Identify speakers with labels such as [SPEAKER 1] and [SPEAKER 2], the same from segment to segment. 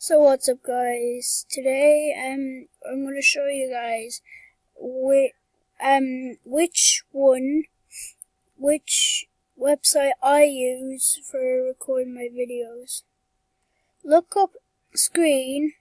[SPEAKER 1] So what's up, guys? Today I'm going to show you guys which website I use for recording my videos. Look up screen-o-matic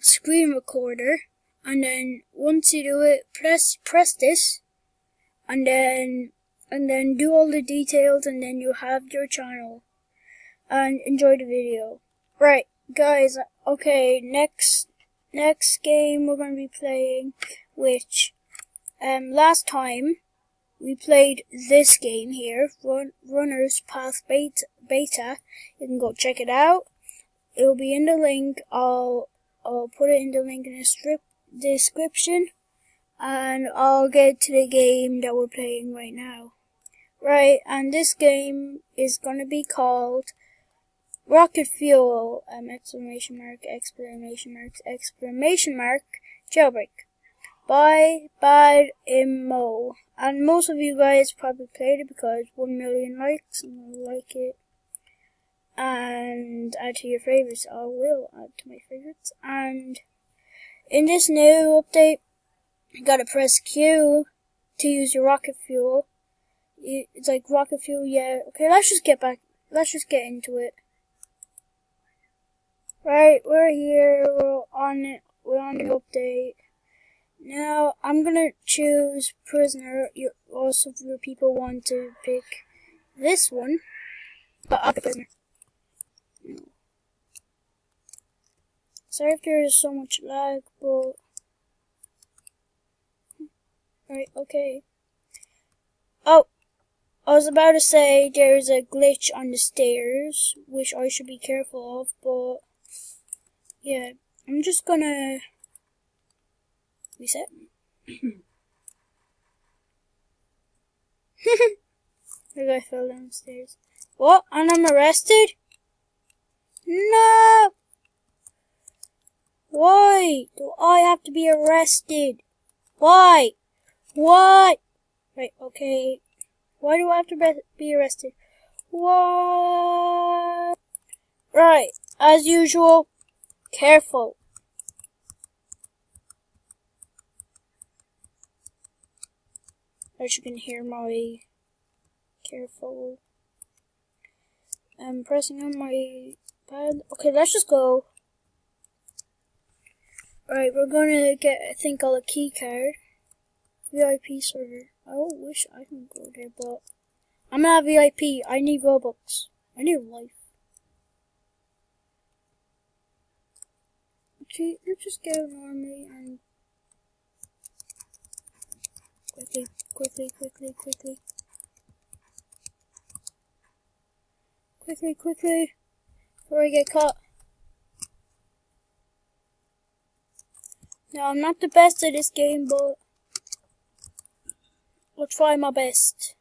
[SPEAKER 1] screen recorder, and then once you do it, press this, and then do all the details, and then you have your channel. And enjoy the video. Right, guys, okay, next game we're going to be playing, which, last time we played this game here, Runner's Path Beta. You can go check it out. It'll be in the link. I'll put it in the link in the description, and I'll get to the game that we're playing right now. Right, and this game is gonna be called Rocket Fuel, exclamation mark, Jailbreak, by Bad Immo. And most of you guys probably played it because 1 million likes, and I like it. And add to your favorites. I will add to my favorites. And in this new update, you gotta press Q to use your rocket fuel. It's like rocket fuel, yeah. Okay, let's just get into it. Right, we're here, we're on the update. Now, I'm gonna choose prisoner. Also, the people want to pick this one, but I'll pick prisoner. No. Sorry if there is so much lag, but... Right, okay. Oh! I was about to say there's a glitch on the stairs, which I should be careful of, but yeah, I'm just gonna reset. The guy fell down the stairs. What? And I'm arrested? No! Why do I have to be arrested? Why? Why? Right, okay. Why do I have to be arrested? What? Right, as usual, careful. As you can hear my careful. I'm pressing on my pad. Okay, let's just go. Right, we're gonna get, I think, a key card. VIP server. I wish I can go there, but I'm not VIP. I need Robux. I need life. Okay, let's just go normally and quickly, before I get caught. Now, I'm not the best at this game, but I'll try my best.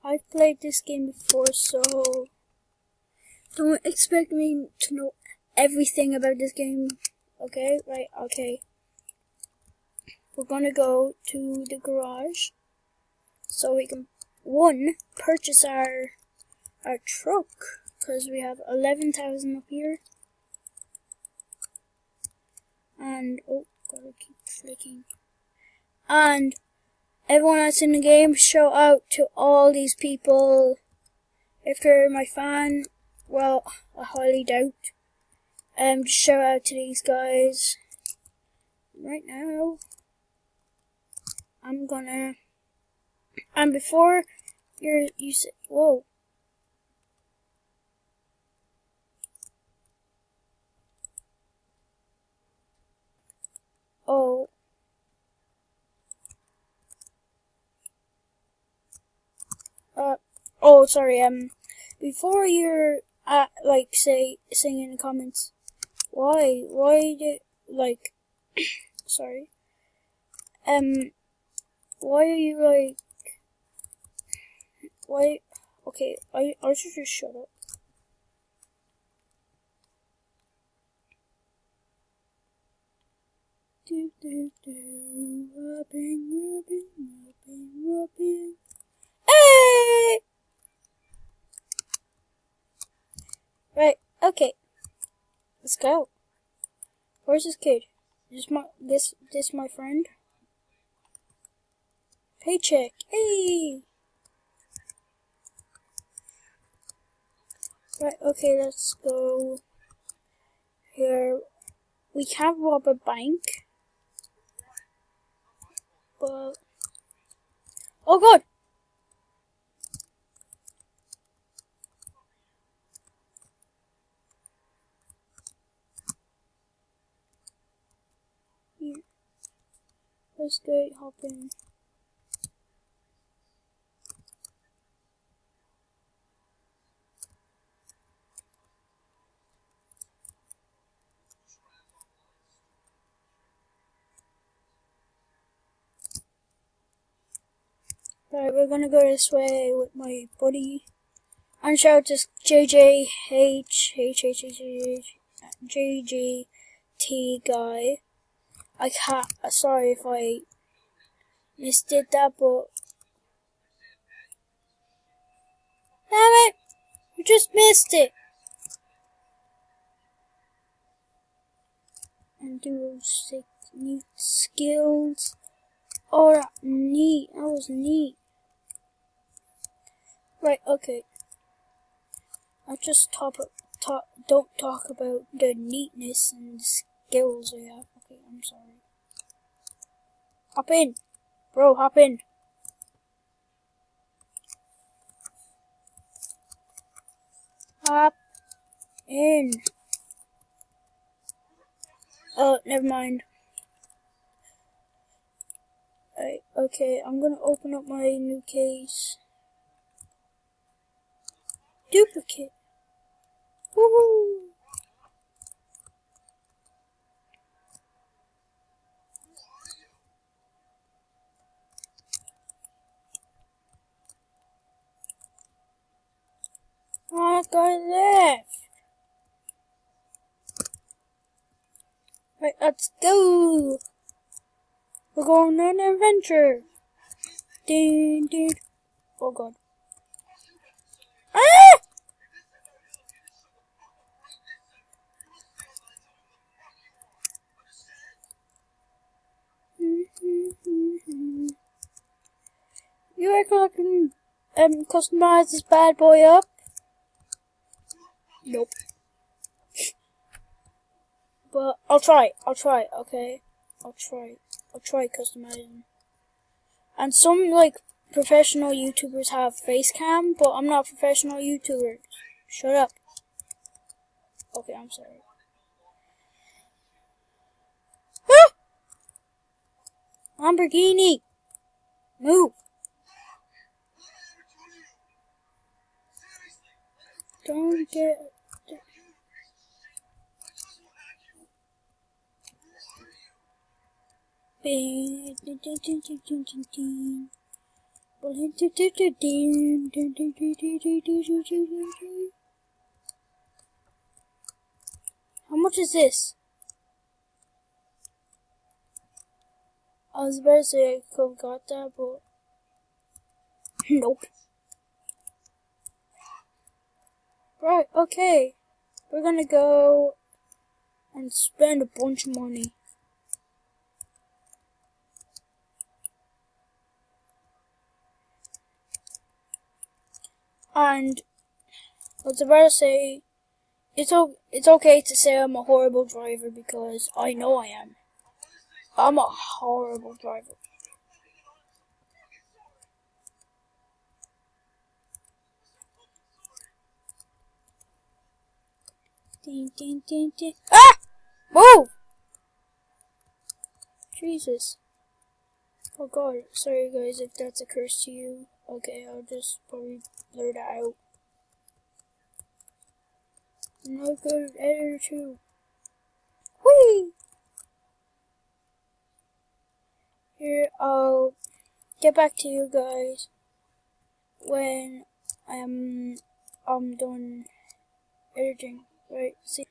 [SPEAKER 1] I've played this game before, so don't expect me to know everything about this game. Okay, right, okay. We're gonna go to the garage so we can, purchase our truck, because we have 11,000 up here. And, oh, gotta keep flicking. And everyone that's in the game, shout out to all these people. If they're my fan, well, I highly doubt. Just shout out to these guys. Right now, I'm gonna, and before you say, whoa. Oh. Oh, sorry, before you're, saying in the comments, why did, sorry, why are you, why, okay, I should just shut up. Robin. Let's go. Where's this kid? Is this my friend? Paycheck. Hey. Right. Okay. Let's go. Here. We can't rob a bank. But oh god. Here. Let's go. Hop in. Right, we're gonna go this way with my buddy. And shout out to JJT guy. I can't. Sorry if I misdid that, but damn it, you just missed it. And do sick neat skills. Oh, neat. That was neat. Right, okay. I just don't talk about the neatness and skills I have. Okay, I'm sorry. Hop in. Bro, hop in. Hop in. Oh, never mind. Right, okay, I'm gonna open up my new case. Duplicate. Woohoo! Oh, I got it left. Right, let's go. We're going on an adventure. Ding, ding. Oh god. Ah! You reckon I can customize this bad boy up? Nope. But I'll try, okay? I'll try customizing. And some, like, professional YouTubers have face cam, but I'm not a professional YouTuber. Shut up. Okay, I'm sorry. Ah! Lamborghini! Move! Don't get... How much is this? I was about to say I could have got that, but nope. Right, okay. We're gonna go and spend a bunch of money. And I was about to say, it's okay to say I'm a horrible driver because I know I am. I'm a horrible driver. Ding, ding, ding, ding. Ah! Move! Jesus. Oh god, sorry guys if that's a curse to you. Okay, I'll just probably blur that out. I'm not good at editor too. Whee! Here, I'll get back to you guys when I'm done editing. Right, see.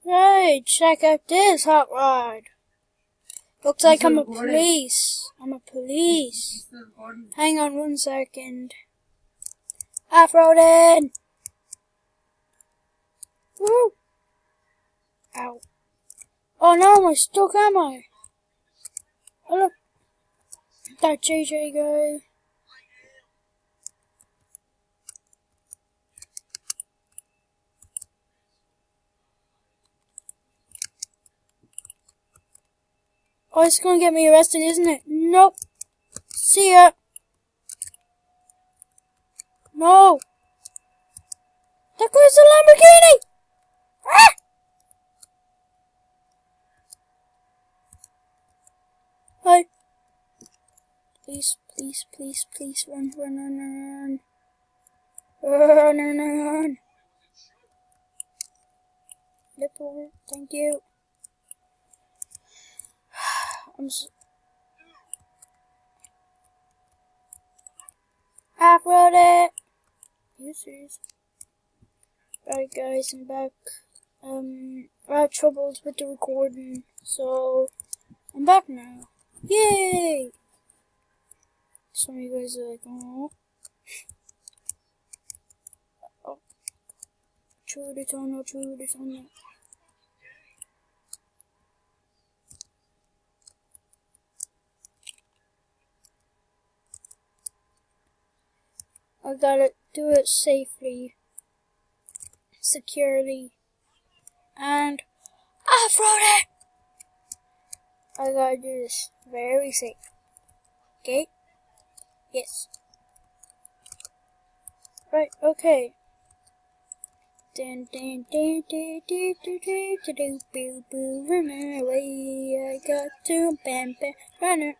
[SPEAKER 1] Right, check out this hot rod. Looks like I'm a police. I'm a police. Hang on 1 second. Off-roading! Woo! Ow. Oh no, am I stuck, am I? Oh look, that JJ guy. Oh, it's gonna get me arrested, isn't it? Nope. See ya. No. That guy's a Lamborghini. Ah! Hi. Please, please, please, please, run, run, run, run, run, run, run, run, run. Flip over. Thank you. Off-road it. You serious? Alright guys, I'm back. I had troubles with the recording, so I'm back now. Yay! Some of you guys are like, oh. Oh. True the tunnel, true the tunnel. I gotta do it safely, securely, and off-road it! I gotta do this very safe. Okay? Yes. Right, okay. Dun dun dun dun dun dun dun dun dun boo boo runner away. I got to bam bam runner.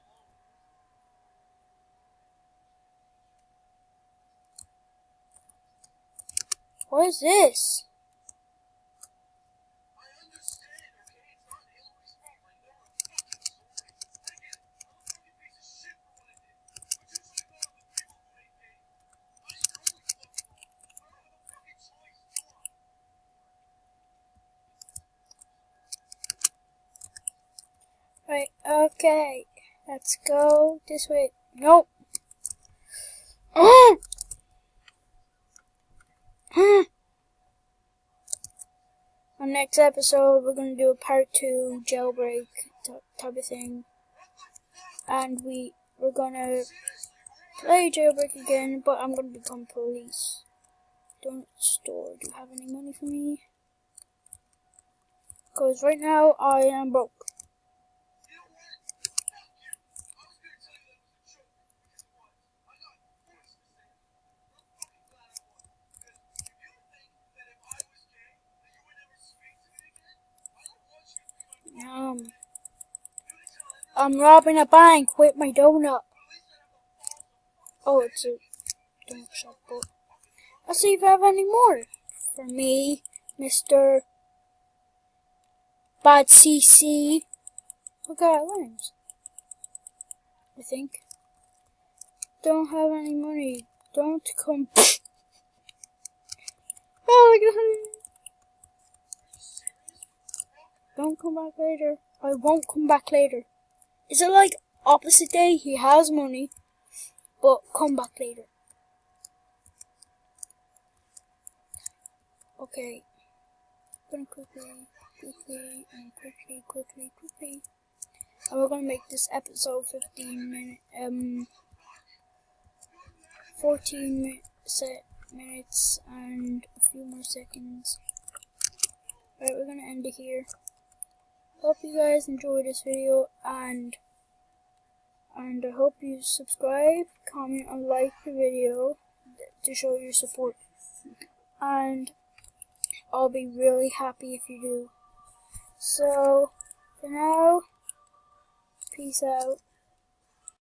[SPEAKER 1] What is this? Right, okay. Let's go this way. Nope. On next episode, we're gonna do a part 2 jailbreak type of thing, and we're gonna play jailbreak again. But I'm gonna become police. Donut store. Do you have any money for me? Because right now I am broke. I'm robbing a bank with my donut. Oh, it's a donut shop. But let's see if I have any more for me, Mr. Bad CC. Look at that rhymes. I think. Don't have any money. Don't come. Oh my god. Don't come back later. I won't come back later. Is it like opposite day? He has money, but come back later. Okay. I'm gonna quickly. And we're gonna make this episode 14 minutes and a few more seconds. Alright, we're gonna end it here. Hope you guys enjoyed this video, and I hope you subscribe, comment, and like the video to show your support. And I'll be really happy if you do. So, for now, peace out.